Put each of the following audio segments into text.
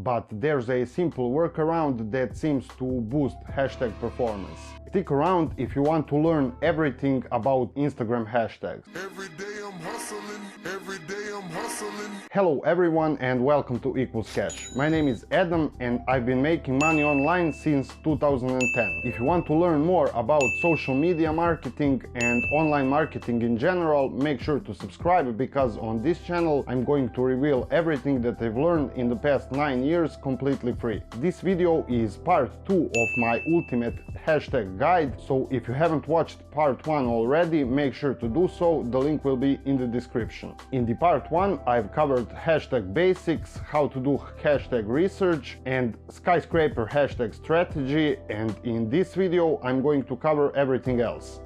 but there's a simple workaround that seems to boost hashtag performance. Stick around if you want to learn everything about Instagram hashtags. Every day I'm hustling, every day I'm hustling. Hello everyone and welcome to Equals Cash. My name is Adam and I've been making money online since 2010. If you want to learn more about social media marketing and online marketing in general, make sure to subscribe because on this channel I'm going to reveal everything that I've learned in the past 9 years completely free. This video is part 2 of my ultimate hashtag guide, so if you haven't watched part 1 already, make sure to do so, the link will be in the description. In the part 1 I've covered hashtag basics, how to do hashtag research and skyscraper hashtag strategy, and in this video I'm going to cover everything else.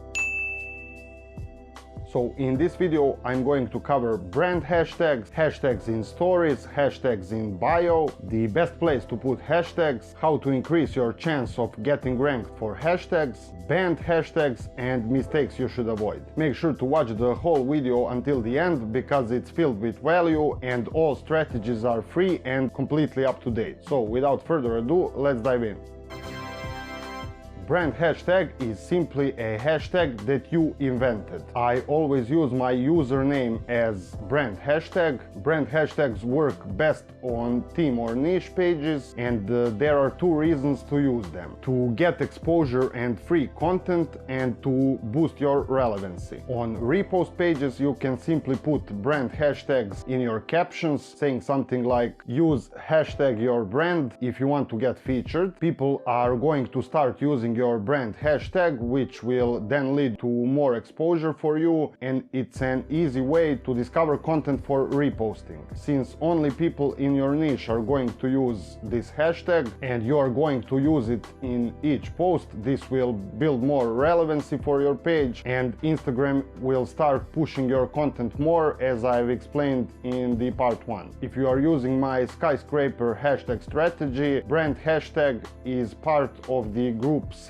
So in this video I'm going to cover brand hashtags, hashtags in stories, hashtags in bio, the best place to put hashtags, how to increase your chance of getting ranked for hashtags, banned hashtags and mistakes you should avoid. Make sure to watch the whole video until the end because it's filled with value and all strategies are free and completely up to date. So without further ado, let's dive in. Brand hashtag is simply a hashtag that you invented. I always use my username as brand hashtag. Brand hashtags work best on theme or niche pages, and there are two reasons to use them: to get exposure and free content and to boost your relevancy. On repost pages you can simply put brand hashtags in your captions, saying something like use hashtag your brand if you want to get featured. People are going to start using your brand hashtag, which will then lead to more exposure for you, and it's an easy way to discover content for reposting. Since only people in your niche are going to use this hashtag and you are going to use it in each post, this will build more relevancy for your page and Instagram will start pushing your content more, as I've explained in the part 1. If you are using my skyscraper hashtag strategy, brand hashtag is part of the group 6.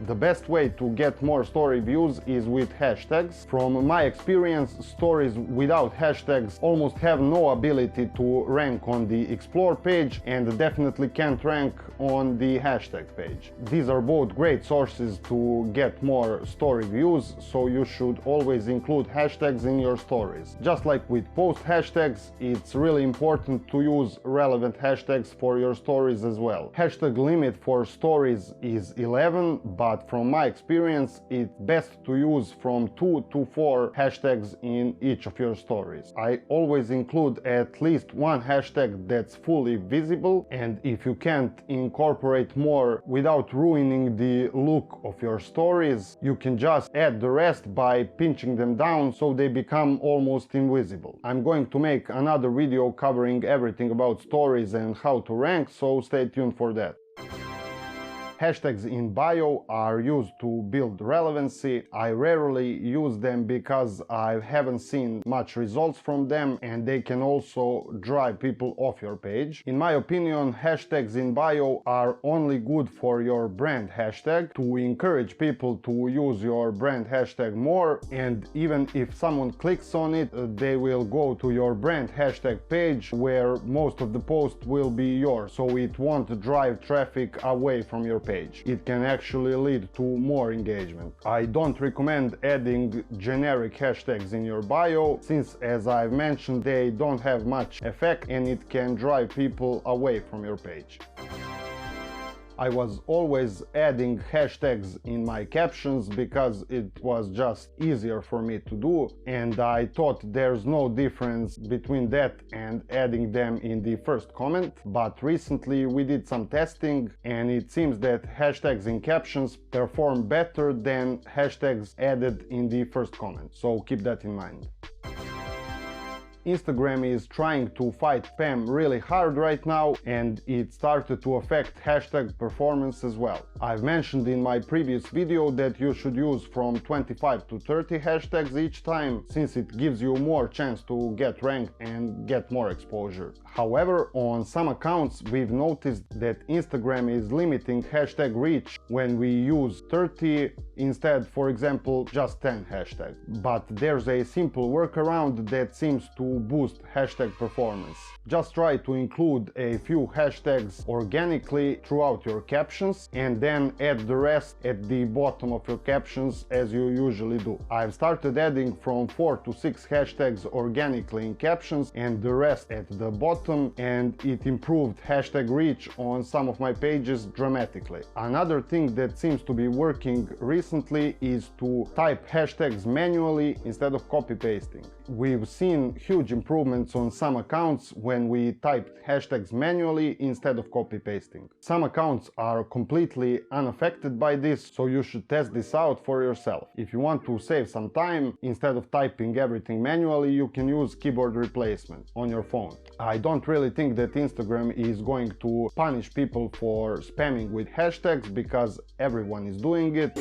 The best way to get more story views is with hashtags. From my experience, stories without hashtags almost have no ability to rank on the explore page and definitely can't rank on the hashtag page. These are both great sources to get more story views, so you should always include hashtags in your stories. Just like with post hashtags, it's really important to use relevant hashtags for your stories as well. Hashtag limit for stories is 11, but from my experience it's best to use from 2 to 4 hashtags in each of your stories. I always include at least one hashtag that's fully visible, and if you can't incorporate more without ruining the look of your stories, you can just add the rest by pinching them down so they become almost invisible. I'm going to make another video covering everything about stories and how to rank, so stay tuned for that. Hashtags in bio are used to build relevancy. I rarely use them because I haven't seen much results from them, and they can also drive people off your page. In my opinion, hashtags in bio are only good for your brand hashtag to encourage people to use your brand hashtag more, and even if someone clicks on it, they will go to your brand hashtag page where most of the post will be yours, so it won't drive traffic away from your page. It can actually lead to more engagement. I don't recommend adding generic hashtags in your bio since, as I've mentioned, they don't have much effect and it can drive people away from your page. I was always adding hashtags in my captions because it was just easier for me to do, and I thought there's no difference between that and adding them in the first comment. But recently we did some testing and it seems that hashtags in captions perform better than hashtags added in the first comment, so keep that in mind. Instagram is trying to fight spam really hard right now, and it started to affect hashtag performance as well. I've mentioned in my previous video that you should use from 25 to 30 hashtags each time, since it gives you more chance to get ranked and get more exposure. However, on some accounts we've noticed that Instagram is limiting hashtag reach when we use 30 instead, for example, just 10 hashtags. But there's a simple workaround that seems to to boost hashtag performance. Just try to include a few hashtags organically throughout your captions and then add the rest at the bottom of your captions as you usually do. I've started adding from 4 to 6 hashtags organically in captions and the rest at the bottom, and it improved hashtag reach on some of my pages dramatically. Another thing that seems to be working recently is to type hashtags manually instead of copy pasting. We've seen huge improvements on some accounts when we typed hashtags manually instead of copy pasting. Some accounts are completely unaffected by this, so you should test this out for yourself. If you want to save some time, instead of typing everything manually, you can use keyboard replacement on your phone. I don't really think that Instagram is going to punish people for spamming with hashtags because everyone is doing it.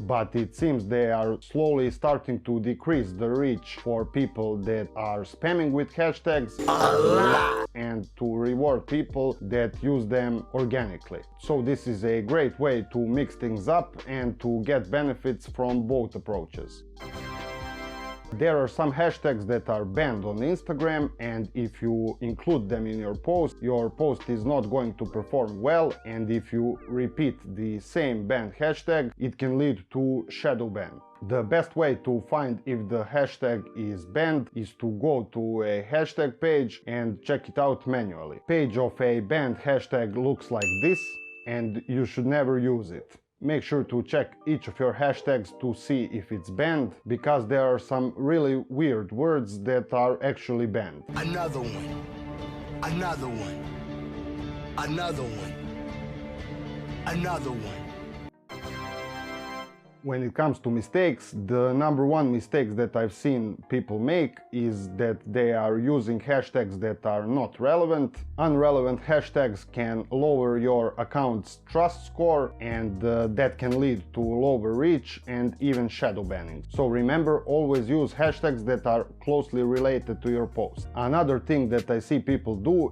But it seems they are slowly starting to decrease the reach for people that are spamming with hashtags and to reward people that use them organically. So this is a great way to mix things up and to get benefits from both approaches. There are some hashtags that are banned on Instagram, and if you include them in your post is not going to perform well, and if you repeat the same banned hashtag, it can lead to shadow ban. The best way to find if the hashtag is banned is to go to a hashtag page and check it out manually. Page of a banned hashtag looks like this, and you should never use it. Make sure to check each of your hashtags to see if it's banned, because there are some really weird words that are actually banned. Another one. Another one. Another one. Another one. When it comes to mistakes, the number one mistakes that I've seen people make is that they are using hashtags that are not relevant. Unrelevant hashtags can lower your account's trust score, and that can lead to lower reach and even shadow banning. So remember, always use hashtags that are closely related to your post. Another thing that I see people do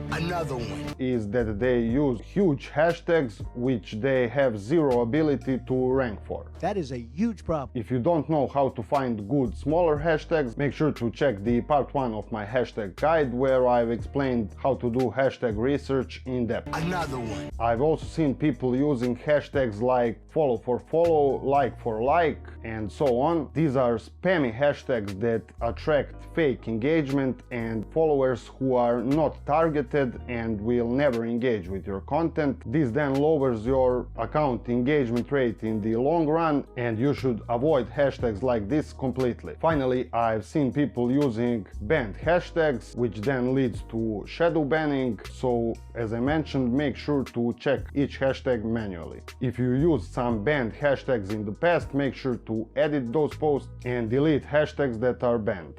is that they use huge hashtags which they have zero ability to rank for. That is a huge problem. If you don't know how to find good smaller hashtags, make sure to check the part 1 of my hashtag guide, where I've explained how to do hashtag research in depth. Another one. I've also seen people using hashtags like follow for follow, like for like, and so on. These are spammy hashtags that attract fake engagement and followers who are not targeted and will never engage with your content. This then lowers your account engagement rate in the long run, and you should avoid hashtags like this completely. Finally, I've seen people using banned hashtags, which then leads to shadow banning. So as I mentioned, make sure to check each hashtag manually. If you used some banned hashtags in the past, make sure to edit those posts and delete hashtags that are banned.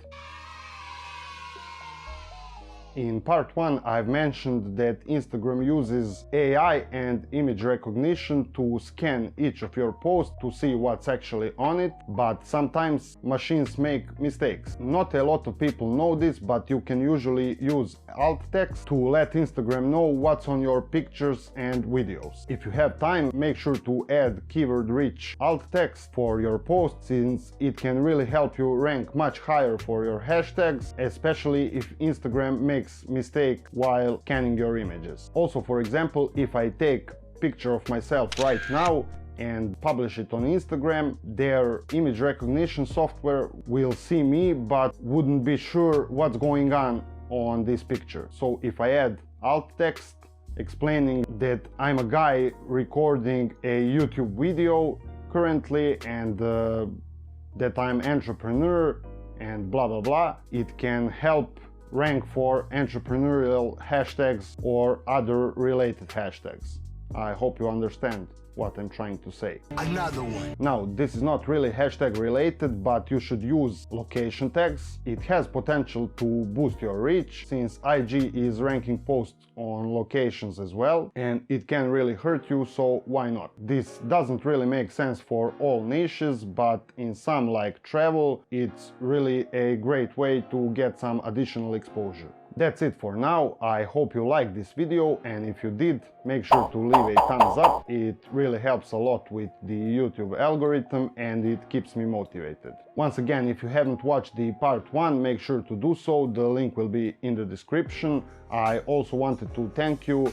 In part 1, I've mentioned that Instagram uses AI and image recognition to scan each of your posts to see what's actually on it, but sometimes machines make mistakes. Not a lot of people know this, but you can usually use alt text to let Instagram know what's on your pictures and videos. If you have time, make sure to add keyword-rich alt text for your posts, since it can really help you rank much higher for your hashtags, especially if Instagram makes mistake while scanning your images. Also, for example, if I take a picture of myself right now and publish it on Instagram, their image recognition software will see me but wouldn't be sure what's going on this picture. So if I add alt text explaining that I'm a guy recording a YouTube video currently and that I'm entrepreneur and blah blah blah, it can help rank for entrepreneurial hashtags or other related hashtags. I hope you understand what I'm trying to say. Another one. Now, this is not really hashtag related, but you should use location tags. It has potential to boost your reach, since IG is ranking posts on locations as well, and it can really hurt you, so why not? This doesn't really make sense for all niches, but in some like travel, it's really a great way to get some additional exposure. That's it for now. I hope you liked this video, and if you did, make sure to leave a thumbs up. It really helps a lot with the YouTube algorithm and it keeps me motivated. Once again, if you haven't watched the part 1, make sure to do so. The link will be in the description. I also wanted to thank you.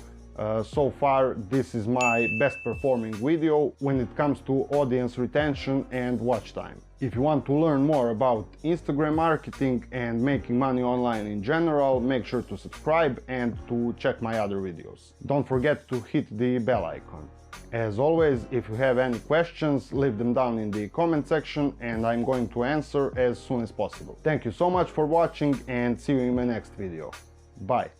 So far, this is my best performing video when it comes to audience retention and watch time. If you want to learn more about Instagram marketing and making money online in general, make sure to subscribe and to check my other videos. Don't forget to hit the bell icon. As always, if you have any questions, leave them down in the comment section and I'm going to answer as soon as possible. Thank you so much for watching and see you in my next video. Bye!